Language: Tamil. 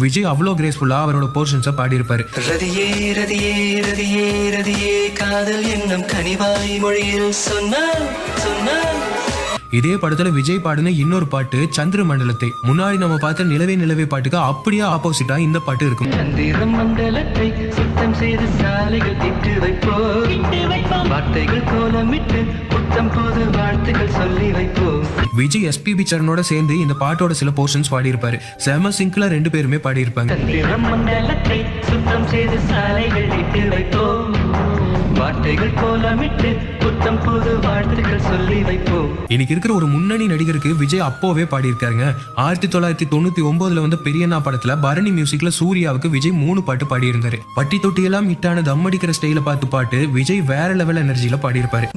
விஜய் அவ்வளோ கிரேஸ்ஃபுல்லா அவரோட போர்ஷன்ஸை பாடியிருப்பாரு. ரதியே ரதியே ரதியே ரதியே காதல் என்னும் கனிவாய் மொழியில் சொன்னால் சொன்னால். இதே படத்துல விஜய் பாடின இன்னொரு பாட்டு சந்திர மண்டலத்தை. முன்னாடி நம்ம பார்த்த நிலவே நிலவே பாட்டுக்கு அப்படியே ஆப்போசிட்டா இந்த பாட்டு இருக்கும். சந்திர மண்டலத்தை சுத்தம் செய்து சாலைகள் இட்டு வைப்போம், வார்த்தைகள் கோலமிட்டு புத்தம் போது வாழ்த்துக்கள் சொல்லி வைப்போம். விஜய் எஸ்பிபி சரணோட சேர்ந்து இந்த பாட்டோட சில போர்ஷன்ஸ் பாடியிருப்பாரு. செம சிங்க்ல 2 பேருமே பாடியிருப்பாங்க. சந்திர மண்டலத்தை சுத்தம் செய்து சாலைகள் இட்டு வைப்போம், வார்த்தைகள் கோலமிட்டு புத்தம் போது வாழ்த்துக்கள் சொல்லி வைப்போம். இன்னைக்கு இருக்கிற ஒரு முன்னணி நடிகருக்கு விஜய் அப்போவே பாடியிருக்காருங்க. 1999 வந்த பெரியண்ணா படத்துல பரணி மியூசிக்ல சூர்யாவுக்கு விஜய் 3 பாட்டு பாடியிருந்தாரு. பட்டி தொட்டி எல்லாம் ஹிட்டான தம் அடிக்கிற ஸ்டைல பார்த்து பாட்டு விஜய் வேற லெவல் எனர்ஜில பாடியிருப்பாரு.